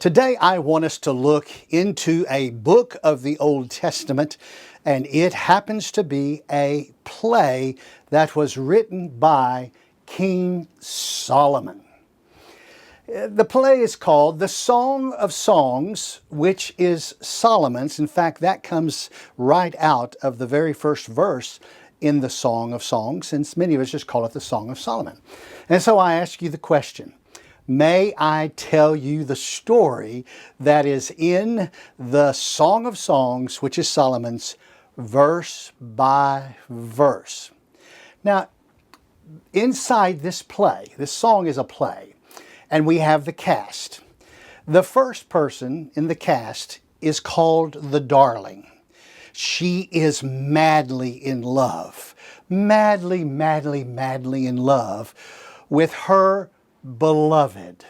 Today I want us to look into a book of the Old Testament, and it happens to be a play that was written by King Solomon. The play is called The Song of Songs, which is Solomon's. In fact, that comes right out of the very first verse in the Song of Songs, and many of us just call it the Song of Solomon. And so I ask you the question, may I tell you the story that is in the Song of Songs, which is Solomon's, verse by verse. Now, inside this play, this song is a play, and we have the cast. The first person in the cast is called the darling. She is madly in love, madly in love with her beloved.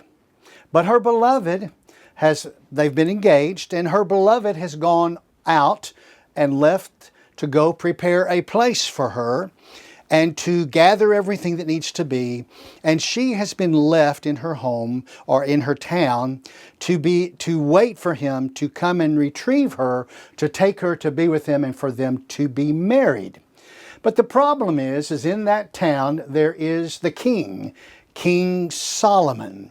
But her beloved they've been engaged, and her beloved has gone out and left to go prepare a place for her and to gather everything that needs to be. And she has been left in her home or in her town to wait for him to come and retrieve her, to take her to be with him and for them to be married. But the problem is in that town there is the king, King Solomon.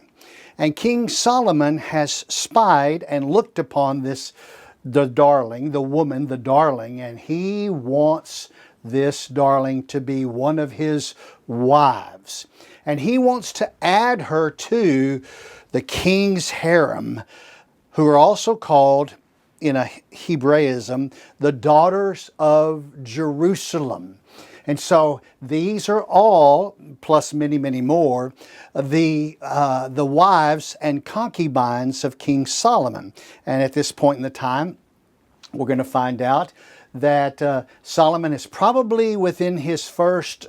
And King Solomon has spied and looked upon the darling, the woman, the darling, and he wants this darling to be one of his wives. And he wants to add her to the king's harem, who are also called, in a Hebraism, the daughters of Jerusalem. And so these are all, plus many more, the wives and concubines of King Solomon. And at this point in the time, we're going to find out that Solomon is probably within his first,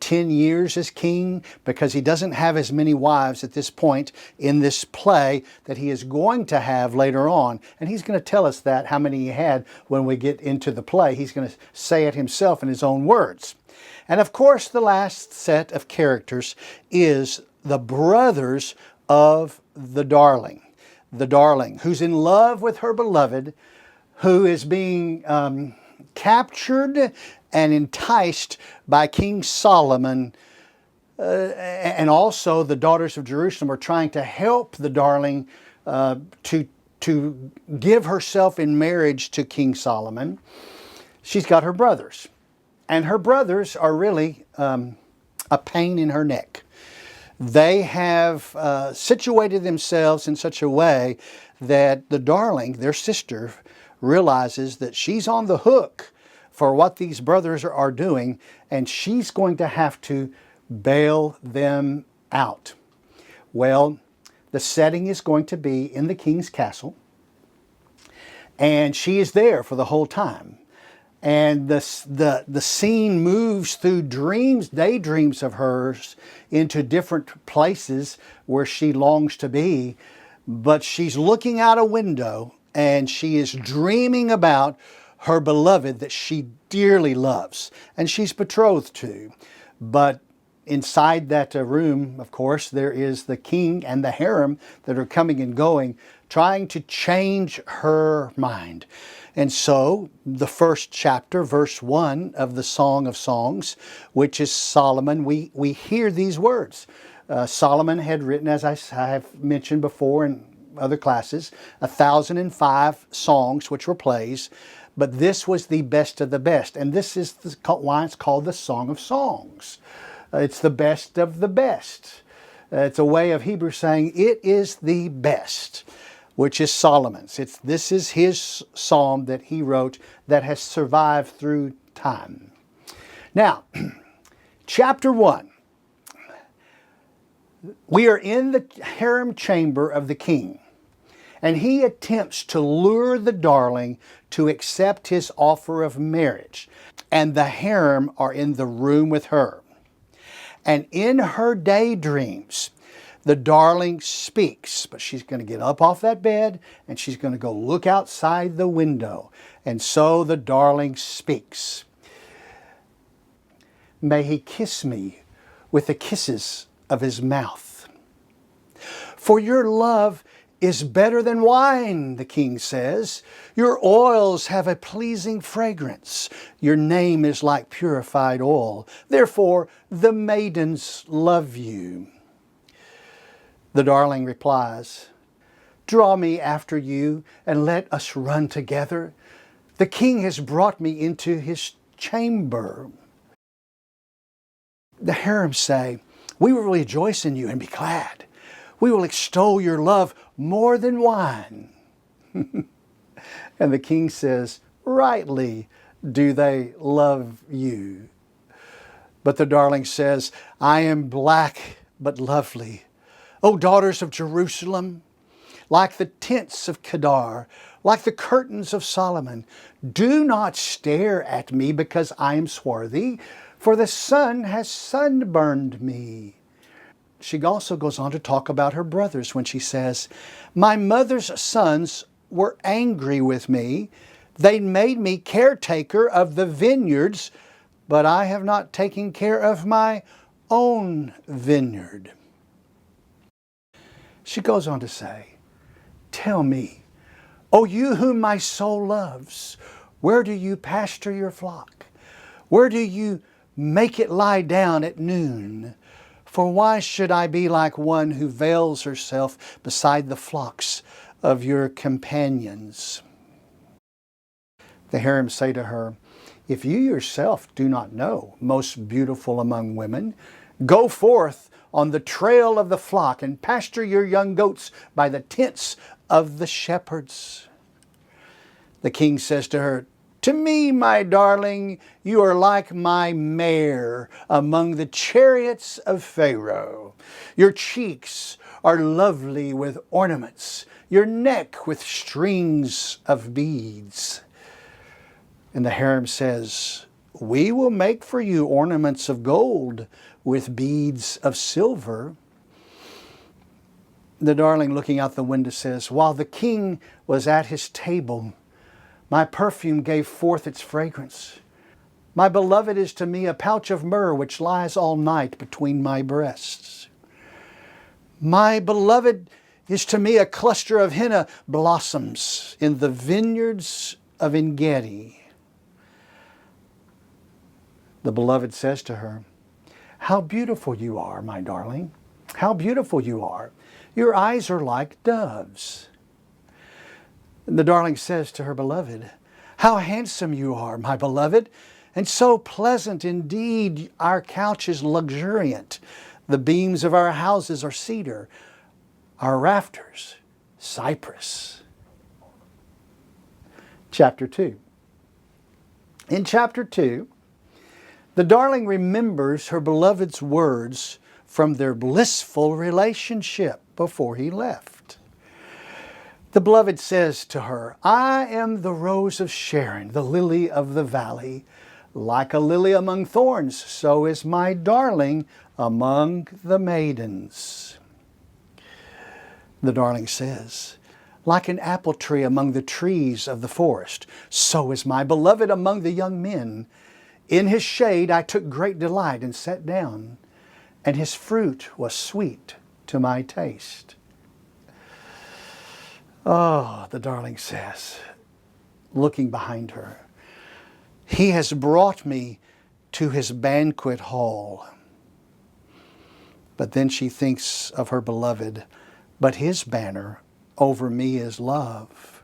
10 years as king, because he doesn't have as many wives at this point in this play that he is going to have later on. And he's going to tell us that, how many he had when we get into the play. He's going to say it himself in his own words. And of course, the last set of characters is the brothers of the darling who's in love with her beloved, who is being captured and enticed by King Solomon. And also the daughters of Jerusalem are trying to help the darling to give herself in marriage to King Solomon. She's got her brothers. And her brothers are really a pain in her neck. They have situated themselves in such a way that the darling, their sister, realizes that she's on the hook for what these brothers are doing, and she's going to have to bail them out. Well, the setting is going to be in the king's castle, and she is there for the whole time. And the scene moves through daydreams of hers, into different places where she longs to be, but she's looking out a window and she is dreaming about her beloved that she dearly loves and she's betrothed to. But inside that room, of course, there is the king and the harem that are coming and going, trying to change her mind. And so the first chapter, verse 1 of the Song of Songs, which is Solomon, we hear these words. Solomon had written, as I have mentioned before in other classes, 1,005 songs, which were plays, but this was the best of the best. And this is why it's called the Song of Songs. It's the best of the best. It's a way of Hebrew saying it is the best, which is Solomon's. This is his psalm that he wrote that has survived through time. Now, chapter 1. We are in the harem chamber of the king, and he attempts to lure the darling to accept his offer of marriage. And the harem are in the room with her. And in her daydreams, the darling speaks, but she's going to get up off that bed and she's going to go look outside the window. And so the darling speaks. May he kiss me with the kisses of his mouth. For your love is better than wine, the king says. Your oils have a pleasing fragrance. Your name is like purified oil. Therefore, the maidens love you. The darling replies, draw me after you and let us run together. The king has brought me into his chamber. The harem say, we will rejoice in you and be glad. We will extol your love more than wine. And the king says, rightly do they love you. But the darling says, I am black but lovely. O daughters of Jerusalem, like the tents of Kedar, like the curtains of Solomon, do not stare at me because I am swarthy, for the sun has sunburned me. She also goes on to talk about her brothers when she says, my mother's sons were angry with me. They made me caretaker of the vineyards, but I have not taken care of my own vineyard. She goes on to say, tell me, O you whom my soul loves, where do you pasture your flock? Where do you make it lie down at noon? For why should I be like one who veils herself beside the flocks of your companions? The harem say to her, if you yourself do not know, most beautiful among women, go forth on the trail of the flock and pasture your young goats by the tents of the shepherds. The king says to her, to me, my darling, you are like my mare among the chariots of Pharaoh. Your cheeks are lovely with ornaments, your neck with strings of beads. And the harem says, we will make for you ornaments of gold with beads of silver. The darling, looking out the window, says, while the king was at his table, my perfume gave forth its fragrance. My beloved is to me a pouch of myrrh which lies all night between my breasts. My beloved is to me a cluster of henna blossoms in the vineyards of En-gedi. The beloved says to her, how beautiful you are, my darling. How beautiful you are. Your eyes are like doves. And the darling says to her beloved, how handsome you are, my beloved, and so pleasant indeed. Our couch is luxuriant. The beams of our houses are cedar, our rafters cypress. Chapter 2. In chapter 2, the darling remembers her beloved's words from their blissful relationship before he left. The beloved says to her, I am the rose of Sharon, the lily of the valley. Like a lily among thorns, so is my darling among the maidens. The darling says, like an apple tree among the trees of the forest, so is my beloved among the young men. In his shade I took great delight and sat down, and his fruit was sweet to my taste. Oh, the darling says, looking behind her, he has brought me to his banquet hall. But then she thinks of her beloved, but his banner over me is love.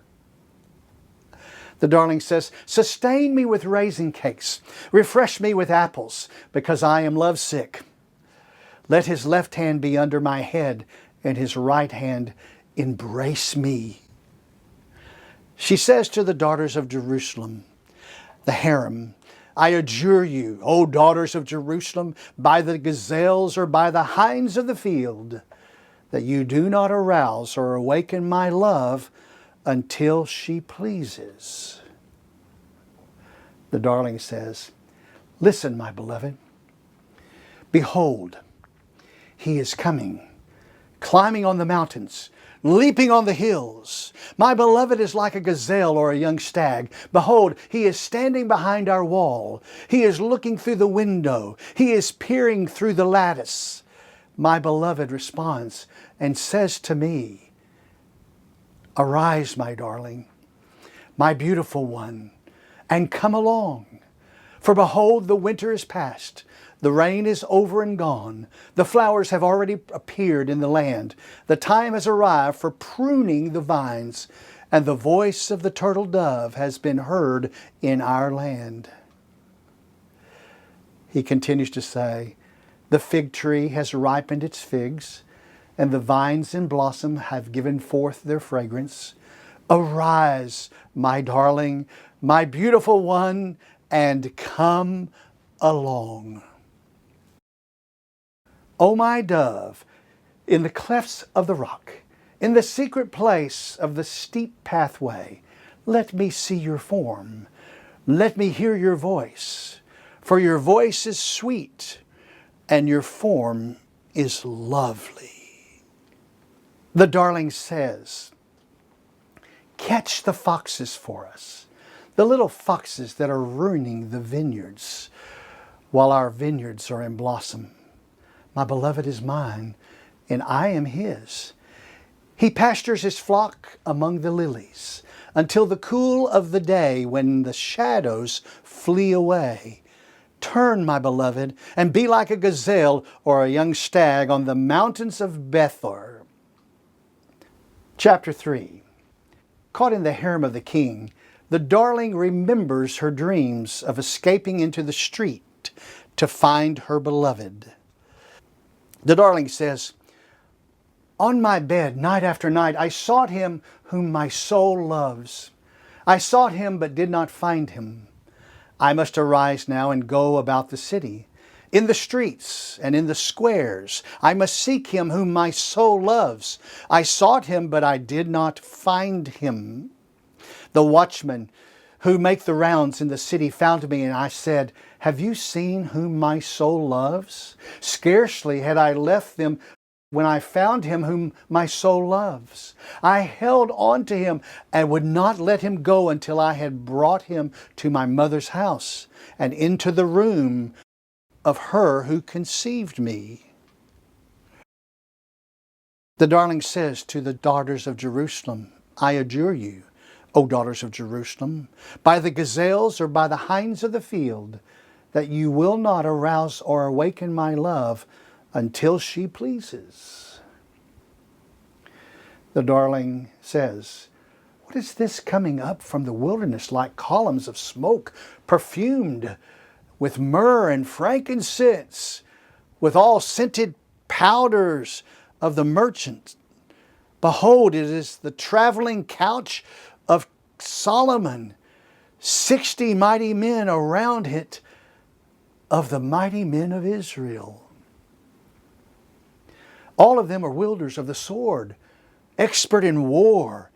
The darling says, sustain me with raisin cakes, refresh me with apples, because I am lovesick. Let his left hand be under my head, and his right hand embrace me. She says to the daughters of Jerusalem, the harem, I adjure you, O daughters of Jerusalem, by the gazelles or by the hinds of the field, that you do not arouse or awaken my love until she pleases. The darling says, listen, my beloved. Behold, he is coming, climbing on the mountains, leaping on the hills. My beloved is like a gazelle or a young stag. Behold, he is standing behind our wall. He is looking through the window. He is peering through the lattice. My beloved responds and says to me, Arise, my darling, my beautiful one, and come along. For behold, the winter is past, the rain is over and gone, the flowers have already appeared in the land, the time has arrived for pruning the vines, and the voice of the turtle dove has been heard in our land. He continues to say, the fig tree has ripened its figs, and the vines in blossom have given forth their fragrance. Arise, my darling, my beautiful one, and come along. O my dove, in the clefts of the rock, in the secret place of the steep pathway, let me see your form. Let me hear your voice. For your voice is sweet, and your form is lovely. The darling says, catch the foxes for us, the little foxes that are ruining the vineyards while our vineyards are in blossom. My beloved is mine, and I am his. He pastures his flock among the lilies until the cool of the day when the shadows flee away. Turn, my beloved, and be like a gazelle or a young stag on the mountains of Bethor. Chapter 3. Caught in the harem of the king, the darling remembers her dreams of escaping into the street to find her beloved. The darling says, on my bed, night after night, I sought him whom my soul loves. I sought him, but did not find him. I must arise now and go about the city. In the streets and in the squares, I must seek him whom my soul loves. I sought him, but I did not find him. The watchmen who make the rounds in the city found me, and I said, have you seen whom my soul loves? Scarcely had I left them when I found him whom my soul loves. I held on to him and would not let him go until I had brought him to my mother's house and into the room of her who conceived me. The darling says to the daughters of Jerusalem, I adjure you, O daughters of Jerusalem, by the gazelles or by the hinds of the field, that you will not arouse or awaken my love until she pleases. The darling says, what is this coming up from the wilderness like columns of smoke, perfumed with myrrh and frankincense, with all scented powders of the merchant? Behold, it is the traveling couch of Solomon, 60 mighty men around it, of the mighty men of Israel. All of them are wielders of the sword, expert in war.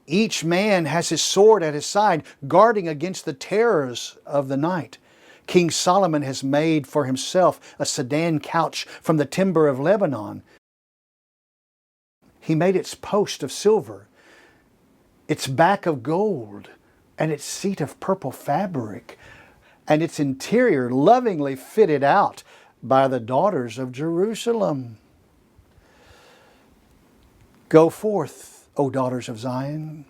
Each man has his sword at his side, guarding against the terrors of the night. King Solomon has made for himself a sedan couch from the timber of Lebanon. He made its post of silver, its back of gold, and its seat of purple fabric, and its interior lovingly fitted out by the daughters of Jerusalem. Go forth, O daughters of Zion,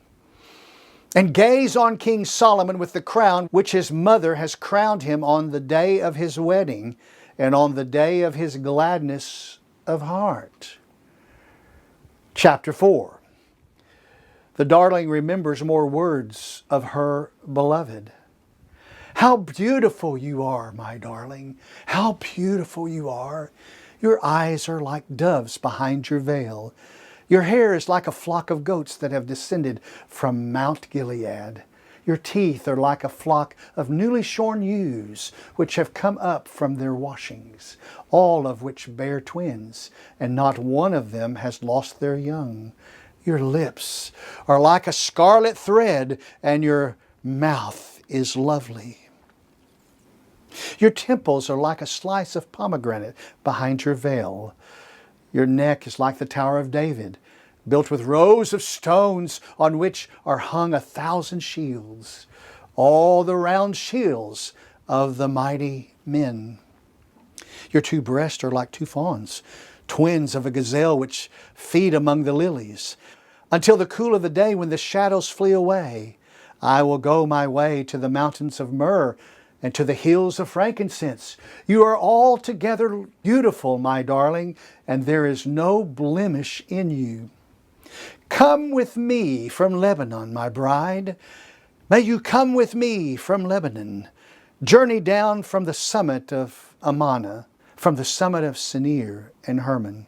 and gaze on King Solomon with the crown which his mother has crowned him on the day of his wedding and on the day of his gladness of heart. Chapter 4. The darling remembers more words of her beloved. How beautiful you are, my darling. How beautiful you are. Your eyes are like doves behind your veil. Your hair is like a flock of goats that have descended from Mount Gilead. Your teeth are like a flock of newly shorn ewes, which have come up from their washings, all of which bear twins, and not one of them has lost their young. Your lips are like a scarlet thread, and your mouth is lovely. Your temples are like a slice of pomegranate behind your veil. Your neck is like the Tower of David, built with rows of stones on which are hung 1,000 shields, all the round shields of the mighty men. Your two breasts are like two fawns, twins of a gazelle which feed among the lilies. Until the cool of the day when the shadows flee away, I will go my way to the mountains of myrrh and to the hills of frankincense. You are altogether beautiful, my darling, and there is no blemish in you. Come with me from Lebanon, my bride. May you come with me from Lebanon. Journey down from the summit of Amana, from the summit of Senir and Hermon,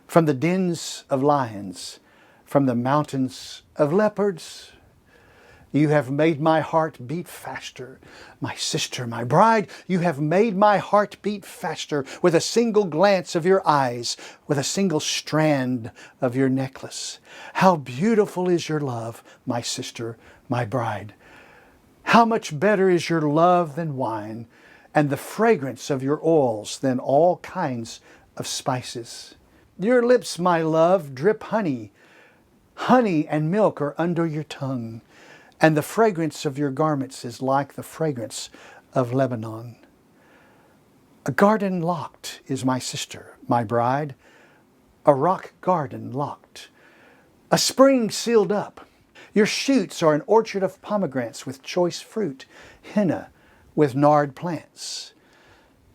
from the dens of lions, from the mountains of leopards. You have made my heart beat faster. My sister, my bride, you have made my heart beat faster with a single glance of your eyes, with a single strand of your necklace. How beautiful is your love, my sister, my bride. How much better is your love than wine, and the fragrance of your oils than all kinds of spices. Your lips, my love, drip honey. Honey and milk are under your tongue, and the fragrance of your garments is like the fragrance of Lebanon. A garden locked is my sister, my bride, a rock garden locked, a spring sealed up. Your shoots are an orchard of pomegranates with choice fruit, henna with nard plants,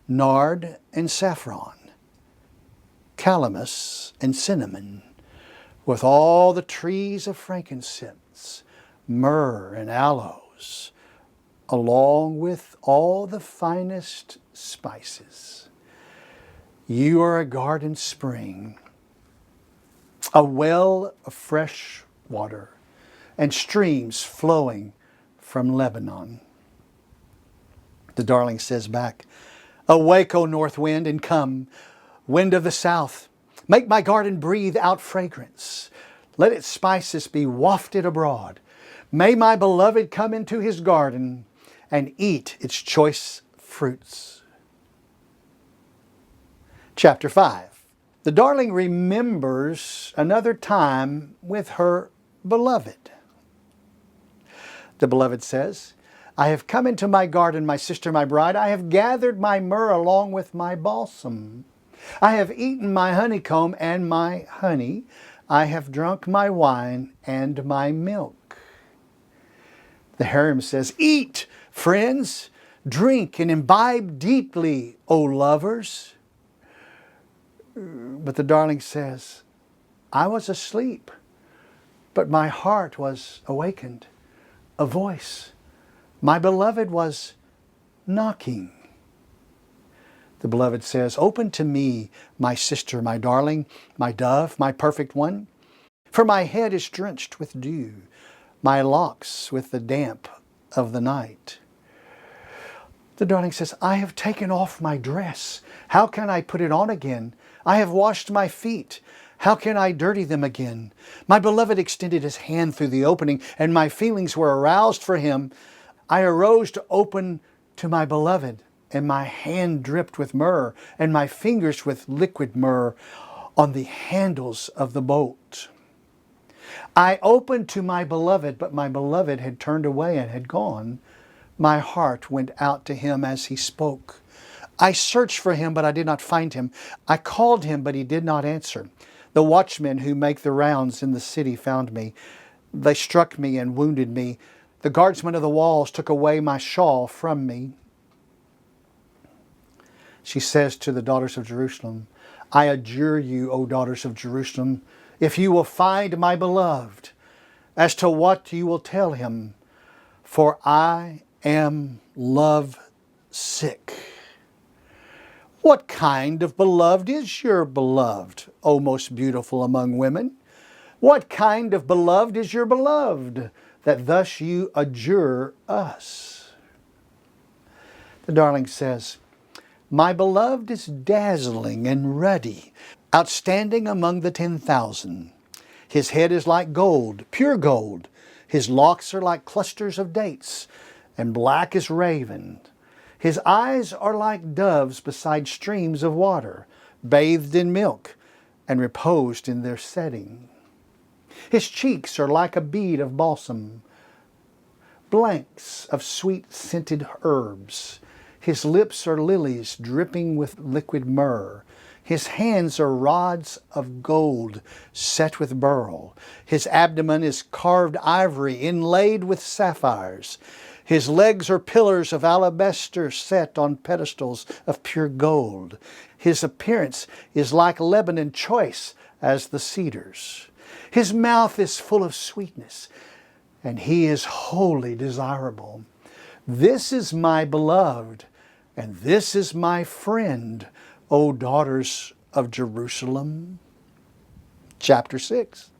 nard and saffron, calamus and cinnamon, with all the trees of frankincense, myrrh and aloes, along with all the finest spices. You are a garden spring, a well of fresh water, and streams flowing from Lebanon. The darling says back, awake, O north wind, and come, wind of the south. Make my garden breathe out fragrance. Let its spices be wafted abroad. May my beloved come into his garden and eat its choice fruits. Chapter 5. The darling remembers another time with her beloved. The beloved says, I have come into my garden, my sister, my bride. I have gathered my myrrh along with my balsam. I have eaten my honeycomb and my honey. I have drunk my wine and my milk. The harem says, eat, friends, drink and imbibe deeply, O lovers. But the darling says, I was asleep, but my heart was awakened. A voice, my beloved was knocking. The beloved says, open to me, my sister, my darling, my dove, my perfect one. For my head is drenched with dew, my locks with the damp of the night. The darling says, I have taken off my dress. How can I put it on again? I have washed my feet. How can I dirty them again? My beloved extended his hand through the opening, and my feelings were aroused for him. I arose to open to my beloved, and my hand dripped with myrrh, and my fingers with liquid myrrh on the handles of the bolt. I opened to my beloved, but my beloved had turned away and had gone. My heart went out to him as he spoke. I searched for him, but I did not find him. I called him, but he did not answer. The watchmen who make the rounds in the city found me. They struck me and wounded me. The guardsmen of the walls took away my shawl from me. She says to the daughters of Jerusalem, I adjure you, O daughters of Jerusalem, if you will find my beloved, as to what you will tell him, for I am love sick. What kind of beloved is your beloved, O most beautiful among women? What kind of beloved is your beloved, that thus you adjure us? The darling says, my beloved is dazzling and ruddy, outstanding among the 10,000. His head is like gold, pure gold. His locks are like clusters of dates, and black as raven. His eyes are like doves beside streams of water, bathed in milk and reposed in their setting. His cheeks are like a bead of balsam, blanks of sweet scented herbs. His lips are lilies dripping with liquid myrrh. His hands are rods of gold set with beryl. His abdomen is carved ivory inlaid with sapphires. His legs are pillars of alabaster set on pedestals of pure gold. His appearance is like Lebanon choice as the cedars. His mouth is full of sweetness, and he is wholly desirable. This is my beloved, and this is my friend, O daughters of Jerusalem. Chapter 6.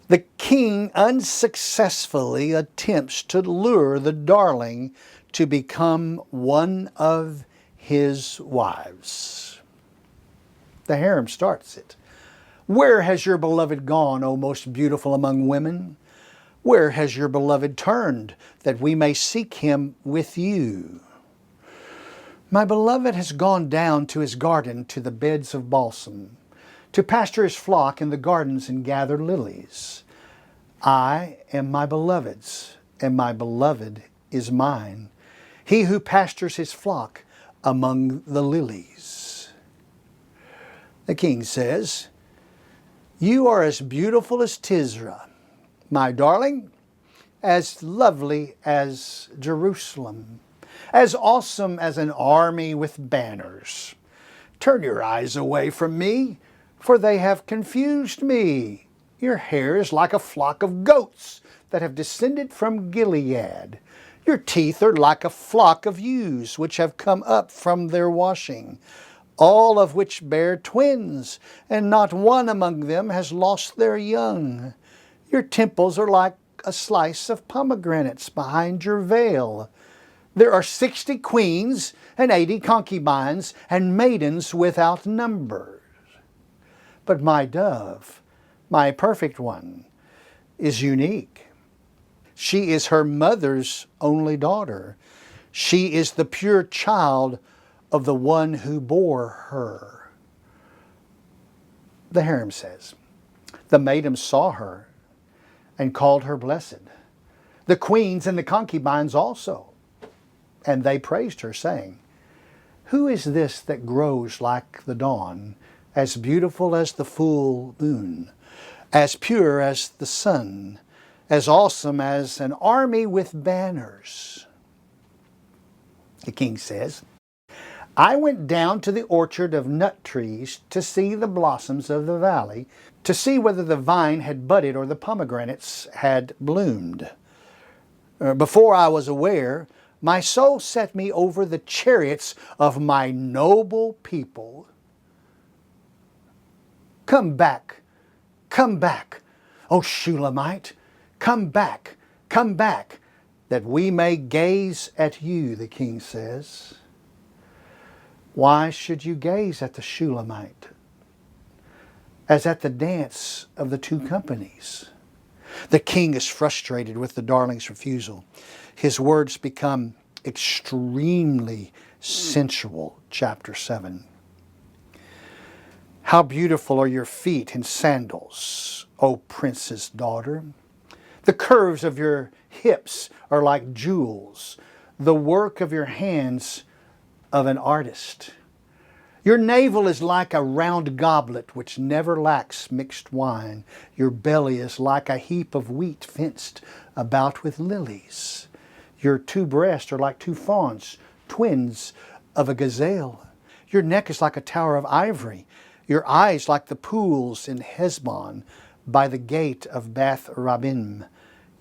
The king unsuccessfully attempts to lure the darling to become one of his wives. The harem starts it. Where has your beloved gone, O most beautiful among women? Where has your beloved turned, that we may seek him with you? My beloved has gone down to his garden, to the beds of balsam, to pasture his flock in the gardens and gather lilies. I am my beloved's, and my beloved is mine, he who pastures his flock among the lilies. The king says, you are as beautiful as Tisra, my darling, as lovely as Jerusalem, as awesome as an army with banners. Turn your eyes away from me, for they have confused me. Your hair is like a flock of goats that have descended from Gilead. Your teeth are like a flock of ewes which have come up from their washing, all of which bear twins, and not one among them has lost their young. Your temples are like a slice of pomegranates behind your veil. There are 60 queens and 80 concubines and maidens without number. But my dove, my perfect one, is unique. She is her mother's only daughter. She is the pure child of the one who bore her. The harem says, the maidens saw her and called her blessed. The queens and the concubines also. And they praised her, saying, who is this that grows like the dawn, as beautiful as the full moon, as pure as the sun, as awesome as an army with banners? The king says, I went down to the orchard of nut trees to see the blossoms of the valley, to see whether the vine had budded or the pomegranates had bloomed. Before I was aware, my soul set me over the chariots of my noble people. Come back, O Shulamite, come back, that we may gaze at you, the king says. Why should you gaze at the Shulamite, as at the dance of the two companies? The king is frustrated with the darling's refusal. His words become extremely sensual. Chapter 7. How beautiful are your feet in sandals, O prince's daughter. The curves of your hips are like jewels, the work of your hands of an artist. Your navel is like a round goblet which never lacks mixed wine. Your belly is like a heap of wheat fenced about with lilies. Your two breasts are like two fawns, twins of a gazelle. Your neck is like a tower of ivory. Your eyes like the pools in Hesbon by the gate of Bath Rabbim.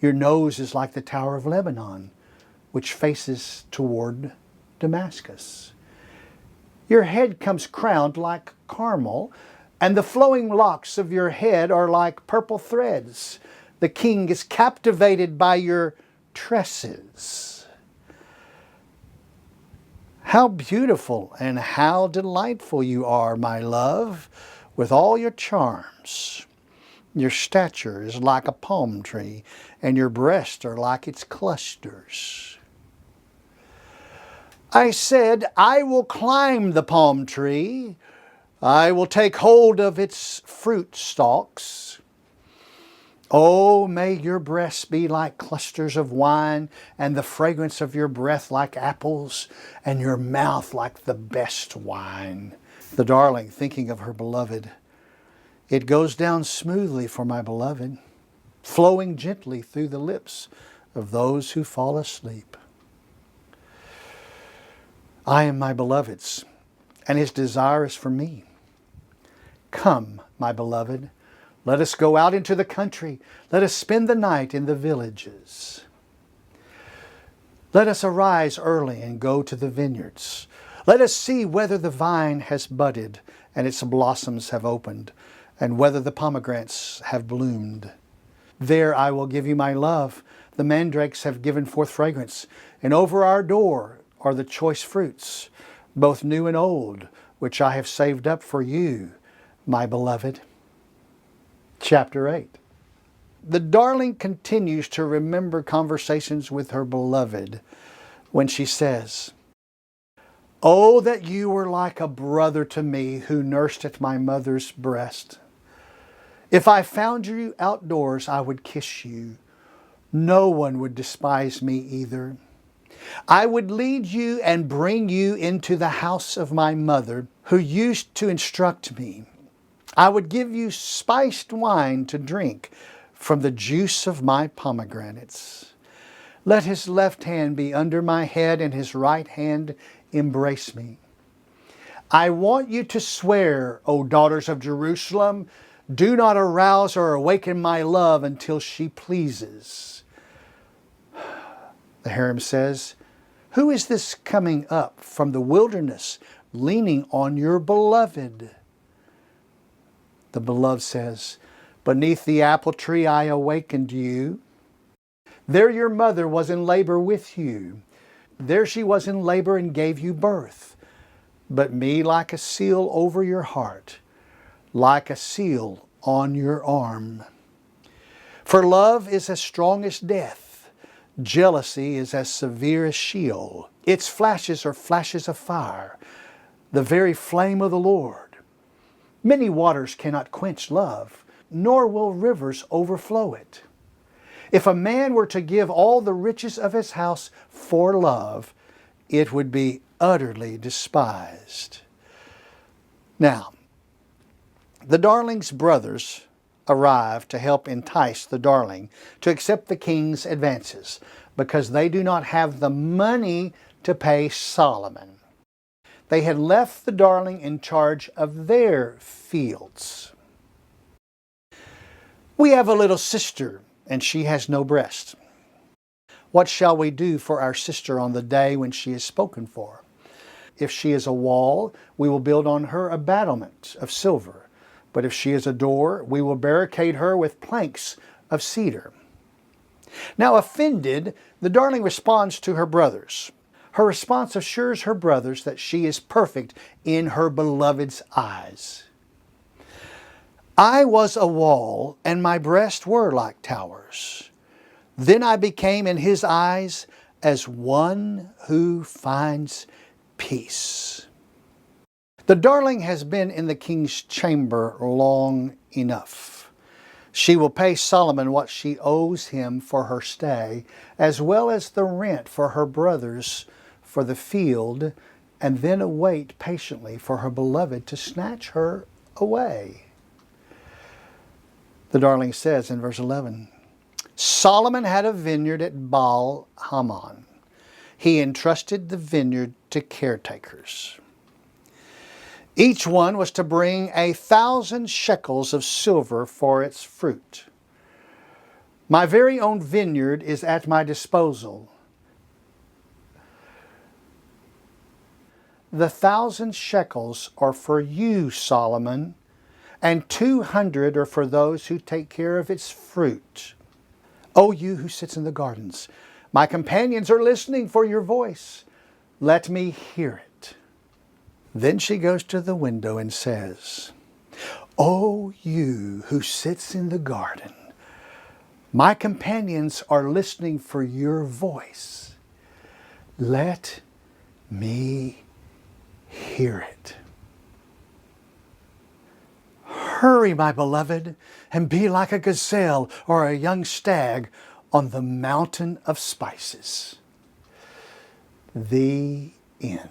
Your nose is like the tower of Lebanon, which faces toward Damascus. Your head comes crowned like Carmel, and the flowing locks of your head are like purple threads. The king is captivated by your tresses. How beautiful and how delightful you are, my love, with all your charms. Your stature is like a palm tree, and your breasts are like its clusters. I said, I will climb the palm tree. I will take hold of its fruit stalks. Oh, may your breasts be like clusters of wine, and the fragrance of your breath like apples, and your mouth like the best wine. The darling thinking of her beloved. It goes down smoothly for my beloved, flowing gently through the lips of those who fall asleep. I am my beloved's, and his desire is for me. Come, my beloved, let us go out into the country. Let us spend the night in the villages. Let us arise early and go to the vineyards. Let us see whether the vine has budded and its blossoms have opened, and whether the pomegranates have bloomed. There I will give you my love. The mandrakes have given forth fragrance, and over our door are the choice fruits, both new and old, which I have saved up for you, my beloved. Chapter 8. The darling continues to remember conversations with her beloved when she says, "Oh, that you were like a brother to me who nursed at my mother's breast. If I found you outdoors, I would kiss you. No one would despise me either. I would lead you and bring you into the house of my mother, who used to instruct me. I would give you spiced wine to drink from the juice of my pomegranates. Let his left hand be under my head and his right hand embrace me. I want you to swear, O daughters of Jerusalem, do not arouse or awaken my love until she pleases." The harem says, "Who is this coming up from the wilderness, leaning on your beloved?" The beloved says, "Beneath the apple tree I awakened you. There your mother was in labor with you. There she was in labor and gave you birth. But me like a seal over your heart, like a seal on your arm. For love is as strong as death. Jealousy is as severe as Sheol. Its flashes are flashes of fire, the very flame of the Lord. Many waters cannot quench love, nor will rivers overflow it. If a man were to give all the riches of his house for love, it would be utterly despised." Now, the darling's brothers arrive to help entice the darling to accept the king's advances, because they do not have the money to pay Solomon. They had left the darling in charge of their fields. "We have a little sister, and she has no breast. What shall we do for our sister on the day when she is spoken for? If she is a wall, we will build on her a battlement of silver. But if she is a door, we will barricade her with planks of cedar." Now offended, the darling responds to her brothers. Her response assures her brothers that she is perfect in her beloved's eyes. "I was a wall, and my breasts were like towers. Then I became in his eyes as one who finds peace." The darling has been in the king's chamber long enough. She will pay Solomon what she owes him for her stay, as well as the rent for her brothers for the field, and then await patiently for her beloved to snatch her away. The darling says in verse 11, "Solomon had a vineyard at Baal Hamon. He entrusted the vineyard to caretakers. Each one was to bring 1,000 shekels of silver for its fruit. My very own vineyard is at my disposal. The 1,000 shekels are for you, Solomon, and 200 are for those who take care of its fruit. O you who sits in the gardens, my companions are listening for your voice. Let me hear it." Then she goes to the window and says, "O you who sits in the garden, my companions are listening for your voice. Let me hear it. Hurry, my beloved, and be like a gazelle or a young stag on the mountain of spices." The end.